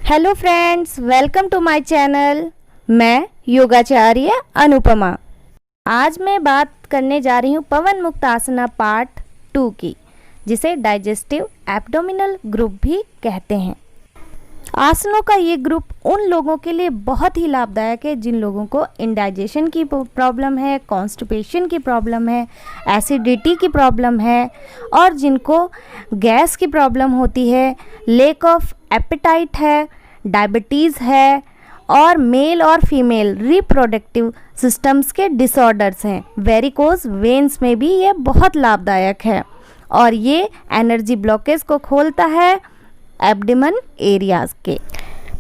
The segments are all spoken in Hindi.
Hello friends, welcome to my channel. मैं योगाचार्य अनुपमा। आज मैं बात करने जा रही हूँ पवन मुक्त आसना पार्ट 2 की, जिसे डाइजेस्टिव एब्डोमिनल ग्रुप भी कहते हैं। आसनों का ये ग्रुप उन लोगों के लिए बहुत ही लाभदायक है जिन लोगों को इंडाइजेशन की प्रॉब्लम है, कॉन्स्टिपेशन की प्रॉब्लम है, एसिडिटी की प्रॉब्लम है और जिनको गैस की प्रॉब्लम होती है, लेक ऑफ एपेटाइट है, डायबिटीज़ है और मेल और फीमेल रिप्रोडक्टिव सिस्टम्स के डिसऑर्डर्स हैं। वेरिकोज वेन्स में भी ये बहुत लाभदायक है और ये एनर्जी ब्लॉकेज को खोलता है एब्डोमेन एरियाज के।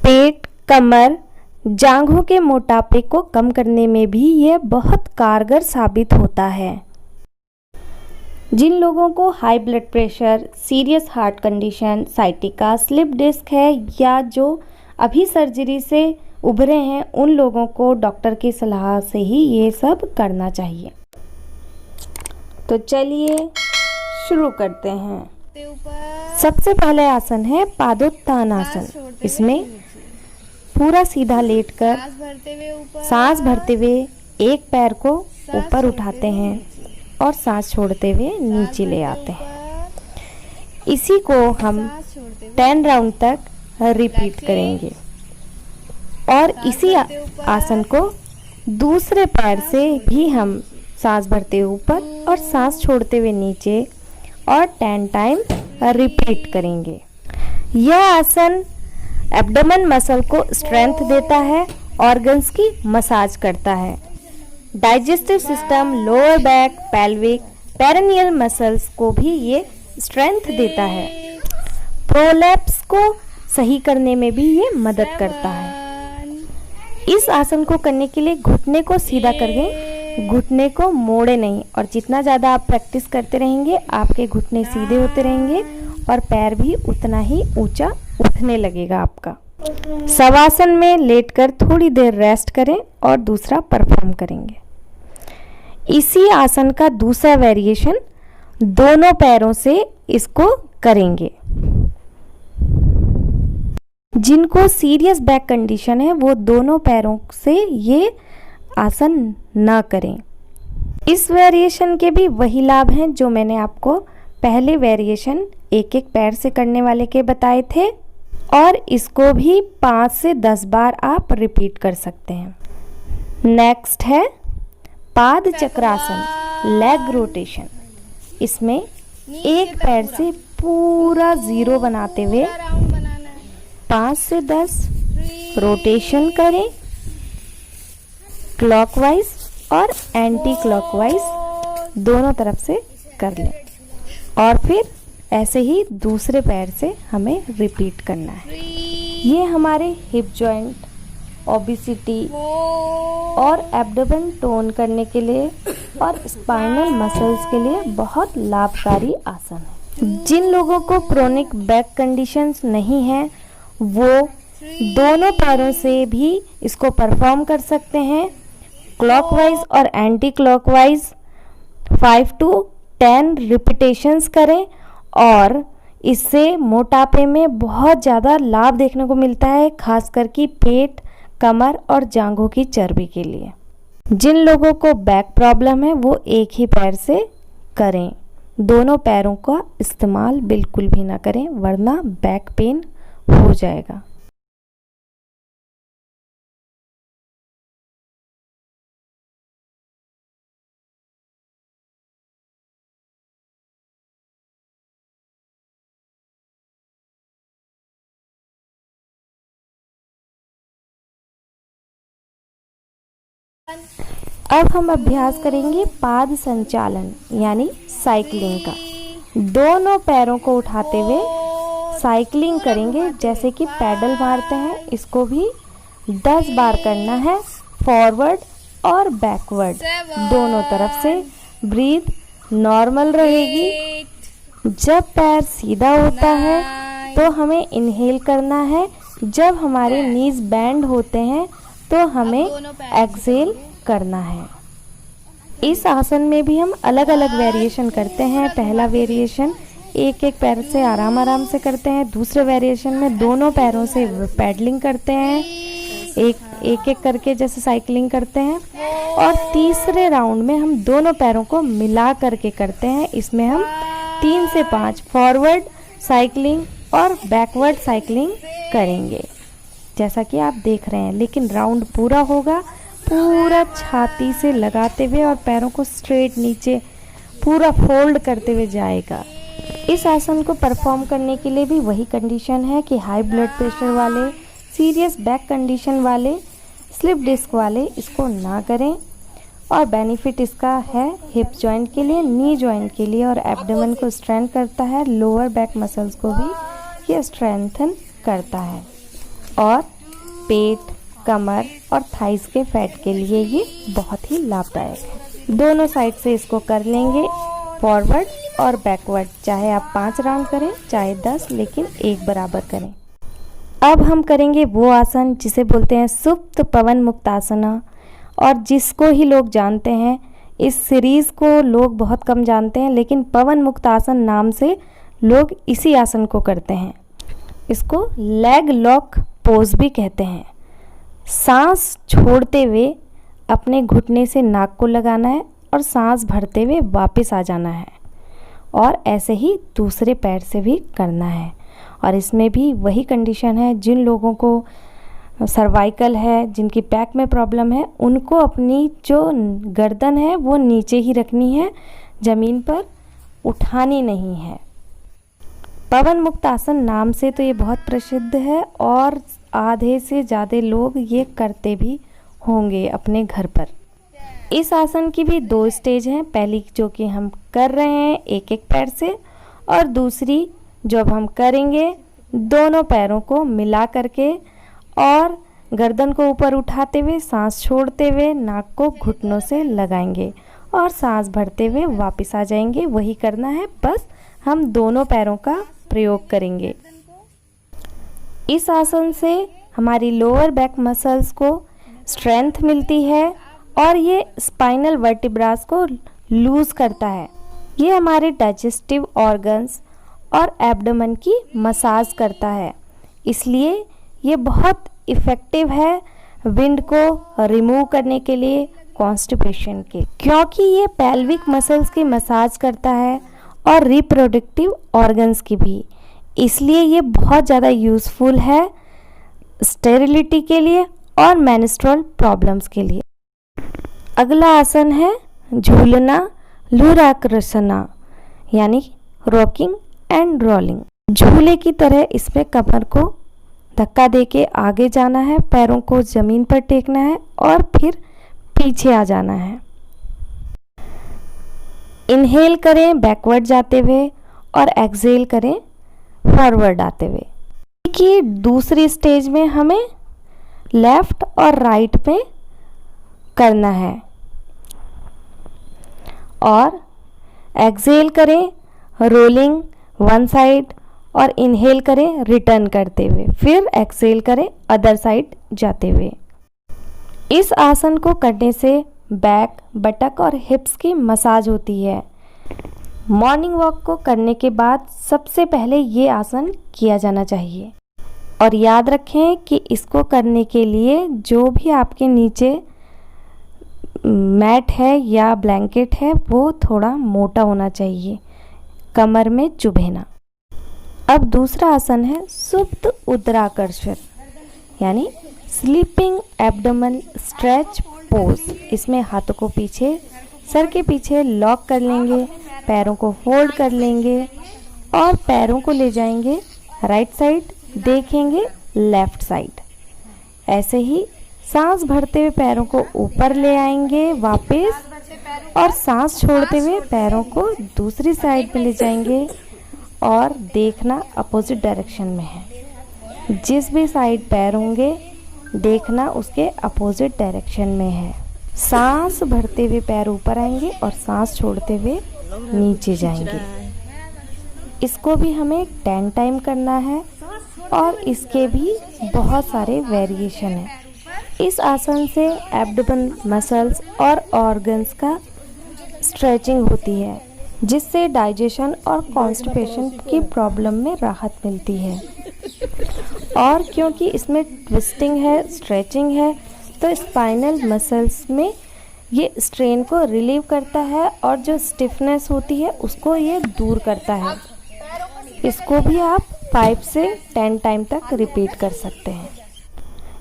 पेट, कमर, जांघों के मोटापे को कम करने में भी यह बहुत कारगर साबित होता है। जिन लोगों को high blood pressure, serious heart condition, sciatica, slip disc है या जो अभी सर्जरी से उभरे हैं, उन लोगों को डॉक्टर की सलाह से ही ये सब करना चाहिए। तो चलिए शुरू करते हैं। सबसे पहले आसन है पादोत्तान आसन। इसमें पूरा सीधा लेटकर सांस भरते हुए एक पैर को ऊपर उठाते हैं और सांस छोड़ते हुए नीचे ले आते हैं। इसी को हम 10 राउंड तक रिपीट करेंगे और इसी आसन को दूसरे पैर से भी हम सांस भरते हुए ऊपर और सांस छोड़ते हुए नीचे और 10 टाइम रिपीट करेंगे। यह आसन एब्डोमेन मसल को स्ट्रेंथ देता है, ऑर्गन्स की मसाज करता है, digestive system, lower back, pelvic, perineal muscles को भी ये स्ट्रेंथ देता है। प्रोलैप्स को सही करने में भी ये मदद करता है। इस आसन को करने के लिए घुटने को सीधा करें, घुटने को मोड़े नहीं, और जितना ज़्यादा आप प्रैक्टिस करते रहेंगे आपके घुटने सीधे होते रहेंगे और पैर भी उतना ही ऊंचा उठने लगेगा आपका। शवासन में लेटकर थोड़ी देर रेस्ट करें और दूसरा परफॉर्म करेंगे। इसी आसन का दूसरा वेरिएशन दोनों पैरों से इसको करेंगे। जिनको सीरियस बैक कंडीशन है वो दोनों पैरों से ये आसन ना करें। इस वेरिएशन के भी वही लाभ हैं जो मैंने आपको पहले वेरिएशन एक एक पैर से करने वाले के बताए थे, और इसको भी 5 से 10 बार आप रिपीट कर सकते हैं। नेक्स्ट है पाद चक्रासन, लेग रोटेशन। इसमें एक पैर से पूरा जीरो बनाते हुए 5 से 10 रोटेशन करें, क्लॉकवाइज और एंटी क्लॉकवाइज दोनों तरफ से कर लें, और फिर ऐसे ही दूसरे पैर से हमें रिपीट करना है। ये हमारे हिप जॉइंट, ओबेसिटी और एब्डोमेन टोन करने के लिए और स्पाइनल मसल्स के लिए बहुत लाभकारी आसन है। जिन लोगों को क्रोनिक बैक कंडीशंस नहीं है वो दोनों पैरों से भी इसको परफॉर्म कर सकते हैं। क्लॉकवाइज और एंटी क्लॉकवाइज 5 to 10 रिपीटेशंस करें, और इससे मोटापे में बहुत ज़्यादा लाभ देखने को मिलता है, खासकर कि पेट, कमर और जांघों की चर्बी के लिए। जिन लोगों को बैक प्रॉब्लम है वो एक ही पैर से करें, दोनों पैरों का इस्तेमाल बिल्कुल भी ना करें वरना बैक पेन हो जाएगा। अब हम अभ्यास करेंगे पाद संचालन यानी साइकिलिंग का। दोनों पैरों को उठाते हुए साइकिलिंग करेंगे, जैसे कि पैडल मारते हैं। इसको भी 10 बार करना है, फॉरवर्ड और बैकवर्ड दोनों तरफ से। ब्रीथ नॉर्मल रहेगी। जब पैर सीधा होता है तो हमें इनहेल करना है, जब हमारे नीज बैंड होते हैं तो हमें एक्सहेल करना है। इस आसन में भी हम अलग अलग वेरिएशन करते हैं। पहला वेरिएशन एक एक पैर से आराम आराम से करते हैं। दूसरे वेरिएशन में दोनों पैरों से पैडलिंग करते हैं, एक एक करके जैसे साइकिलिंग करते हैं। और तीसरे राउंड में हम दोनों पैरों को मिला करके करते हैं। इसमें हम 3 से 5 फॉरवर्ड साइकिलिंग और बैकवर्ड साइकिलिंग करेंगे, जैसा कि आप देख रहे हैं। लेकिन राउंड पूरा होगा, पूरा छाती से लगाते हुए और पैरों को स्ट्रेट नीचे पूरा फोल्ड करते हुए जाएगा। इस आसन को परफॉर्म करने के लिए भी वही कंडीशन है कि हाई ब्लड प्रेशर वाले, सीरियस बैक कंडीशन वाले, स्लिप डिस्क वाले इसको ना करें। और बेनिफिट इसका है हिप जॉइंट के लिए, नी जॉइंट के लिए, और एब्डोमेन को स्ट्रेंथ करता है, लोअर बैक मसल्स को भी ये स्ट्रेंथन करता है। और पेट, कमर और थाइस के फैट के लिए ये बहुत ही लाभदायक है। दोनों साइड से इसको कर लेंगे, फॉरवर्ड और बैकवर्ड। चाहे आप 5 राउंड करें चाहे 10, लेकिन एक बराबर करें। अब हम करेंगे वो आसन जिसे बोलते हैं सुप्त पवन मुक्तासना, और जिसको ही लोग जानते हैं। इस सीरीज़ को लोग बहुत कम जानते हैं, लेकिन पवन मुक्तासन नाम से लोग इसी आसन को करते हैं। इसको लेग लॉक पोज भी कहते हैं। सांस छोड़ते हुए अपने घुटने से नाक को लगाना है और सांस भरते हुए वापस आ जाना है, और ऐसे ही दूसरे पैर से भी करना है। और इसमें भी वही कंडीशन है, जिन लोगों को सर्वाइकल है, जिनकी बैक में प्रॉब्लम है, उनको अपनी जो गर्दन है वो नीचे ही रखनी है, ज़मीन पर उठानी नहीं है। पवन मुक्त आसन नाम से तो ये बहुत प्रसिद्ध है, और आधे से ज़्यादा लोग ये करते भी होंगे अपने घर पर। इस आसन की भी 2 स्टेज हैं। पहली जो कि हम कर रहे हैं एक एक पैर से, और दूसरी जब हम करेंगे दोनों पैरों को मिला करके और गर्दन को ऊपर उठाते हुए सांस छोड़ते हुए नाक को घुटनों से लगाएंगे और सांस भरते हुए वापस आ जाएंगे। वही करना है, बस हम दोनों पैरों का प्रयोग करेंगे। इस आसन से हमारी लोअर बैक मसल्स को स्ट्रेंथ मिलती है और ये स्पाइनल वर्टिब्रास को लूज़ करता है। ये हमारे डाइजेस्टिव ऑर्गन्स और एब्डोमेन की मसाज करता है, इसलिए ये बहुत इफ़ेक्टिव है विंड को रिमूव करने के लिए, कॉन्स्टिपेशन के, क्योंकि ये पेल्विक मसल्स की मसाज करता है और रिप्रोडक्टिव ऑर्गन्स की भी। इसलिए ये बहुत ज़्यादा यूज़फुल है स्टेरिलिटी के लिए और मेंस्ट्रुअल प्रॉब्लम्स के लिए। अगला आसन है झूलना लुराकृसना, यानी रॉकिंग एंड रोलिंग। झूले की तरह इसमें कमर को धक्का देके आगे जाना है, पैरों को ज़मीन पर टेकना है और फिर पीछे आ जाना है। इनहेल करें बैकवर्ड जाते हुए और एक्सहेल करें फॉरवर्ड आते हुए। कि दूसरी स्टेज में हमें लेफ्ट और राइट में करना है, और एक्सहेल करें रोलिंग वन साइड और इनहेल करें रिटर्न करते हुए, फिर एक्सहेल करें अदर साइड जाते हुए। इस आसन को करने से बैक, बटक और हिप्स की मसाज होती है। मॉर्निंग वॉक को करने के बाद सबसे पहले ये आसन किया जाना चाहिए। और याद रखें कि इसको करने के लिए जो भी आपके नीचे मैट है या ब्लैंकेट है वो थोड़ा मोटा होना चाहिए, कमर में चुभे ना। अब दूसरा आसन है सुप्त उदराकर्षण, यानी स्लीपिंग एब्डोमेन स्ट्रेच पोज। इसमें हाथों को पीछे, सर के पीछे लॉक कर लेंगे, पैरों को फोल्ड कर लेंगे और पैरों को ले जाएंगे राइट साइड, देखेंगे लेफ्ट साइड। ऐसे ही सांस भरते हुए पैरों को ऊपर ले आएंगे वापस, और सांस छोड़ते हुए पैरों को दूसरी साइड पे ले जाएंगे और देखना अपोजिट डायरेक्शन में है। जिस भी साइड पैर होंगे देखना उसके अपोजिट डायरेक्शन में है। सांस भरते हुए पैर ऊपर आएंगे और सांस छोड़ते हुए नीचे जाएंगे। इसको भी हमें 10 टाइम करना है और इसके भी बहुत सारे वेरिएशन हैं। इस आसन से एब्डोमेन मसल्स और ऑर्गन्स का स्ट्रेचिंग होती है। जिससे डाइजेशन और कॉन्स्टिपेशन की प्रॉब्लम में राहत मिलती है। और क्योंकि इसमें ट्विस्टिंग है, स्ट्रेचिंग है, तो स्पाइनल मसल्स में ये स्ट्रेन को रिलीव करता है और जो स्टिफनेस होती है उसको ये दूर करता है। इसको भी आप 5 से 10 टाइम तक रिपीट कर सकते हैं।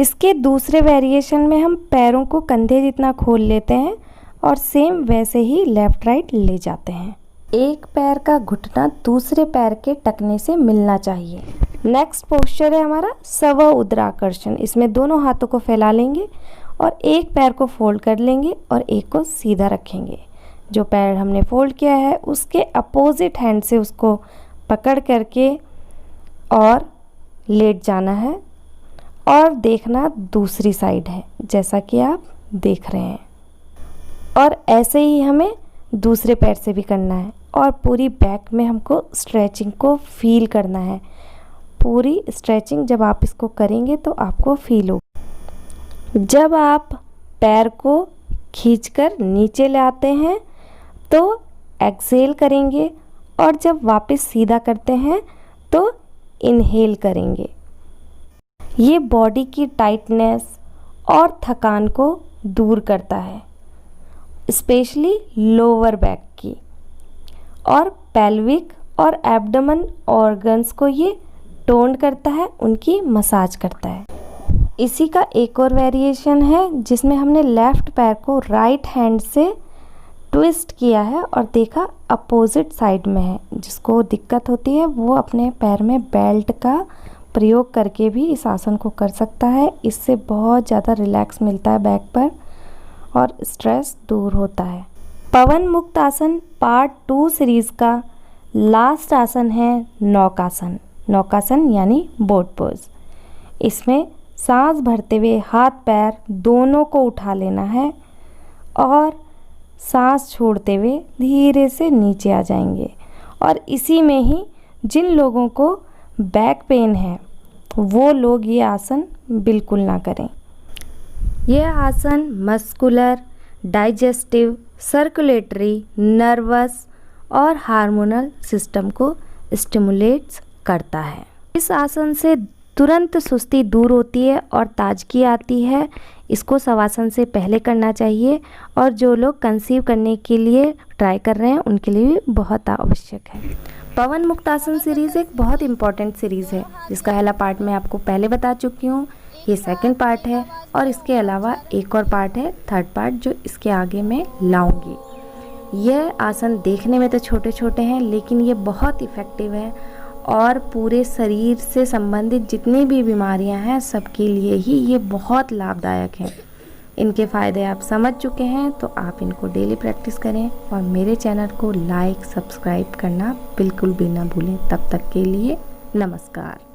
इसके दूसरे वेरिएशन में हम पैरों को कंधे जितना खोल लेते हैं और सेम वैसे ही लेफ़्ट राइट ले जाते हैं। एक पैर का घुटना दूसरे पैर के टखने से मिलना चाहिए। नेक्स्ट पोस्चर है हमारा स्व उदराकर्षण। इसमें दोनों हाथों को फैला लेंगे और एक पैर को फोल्ड कर लेंगे और एक को सीधा रखेंगे। जो पैर हमने फोल्ड किया है उसके अपोजिट हैंड से उसको पकड़ करके और लेट जाना है और देखना दूसरी साइड है, जैसा कि आप देख रहे हैं। और ऐसे ही हमें दूसरे पैर से भी करना है और पूरी बैक में हमको स्ट्रेचिंग को फील करना है। पूरी स्ट्रेचिंग जब आप इसको करेंगे तो आपको फील हो। जब आप पैर को खींचकर नीचे ले आते हैं तो एक्सहेल करेंगे और जब वापस सीधा करते हैं तो इनहेल करेंगे। ये बॉडी की टाइटनेस और थकान को दूर करता है, स्पेशली लोअर बैक की, और पेल्विक और एब्डोमेन ऑर्गन्स को ये टोन करता है, उनकी मसाज करता है। इसी का एक और वेरिएशन है जिसमें हमने लेफ़्ट पैर को राइट हैंड से ट्विस्ट किया है और देखा अपोजिट साइड में है। जिसको दिक्कत होती है वो अपने पैर में बेल्ट का प्रयोग करके भी इस आसन को कर सकता है। इससे बहुत ज़्यादा रिलैक्स मिलता है बैक पर और स्ट्रेस दूर होता है। पवन मुक्त आसन पार्ट 2 सीरीज़ का लास्ट आसन है नौकासन। नौकासन यानी बोट पोज। इसमें सांस भरते हुए हाथ पैर दोनों को उठा लेना है और सांस छोड़ते हुए धीरे से नीचे आ जाएंगे। और इसी में ही जिन लोगों को बैक पेन है वो लोग ये आसन बिल्कुल ना करें। यह आसन मस्कुलर, डाइजेस्टिव, सर्कुलेटरी, नर्वस और हार्मोनल सिस्टम को स्टिमुलेट्स करता है। इस आसन से तुरंत सुस्ती दूर होती है और ताजगी आती है। इसको शवासन से पहले करना चाहिए और जो लोग कंसीव करने के लिए ट्राई कर रहे हैं उनके लिए भी बहुत आवश्यक है। पवन मुक्त आसन सीरीज़ एक बहुत इंपॉर्टेंट सीरीज़ है जिसका पहला पार्ट मैं आपको पहले बता चुकी हूँ। ये सेकंड पार्ट है और इसके अलावा एक और पार्ट है, थर्ड पार्ट, जो इसके आगे मैं लाऊंगी। यह आसन देखने में तो छोटे छोटे हैं लेकिन ये बहुत इफ़ेक्टिव है और पूरे शरीर से संबंधित जितनी भी बीमारियां हैं सबके लिए ही ये बहुत लाभदायक हैं। इनके फ़ायदे आप समझ चुके हैं तो आप इनको डेली प्रैक्टिस करें और मेरे चैनल को लाइक, सब्सक्राइब करना बिल्कुल भी ना भूलें। तब तक के लिए नमस्कार।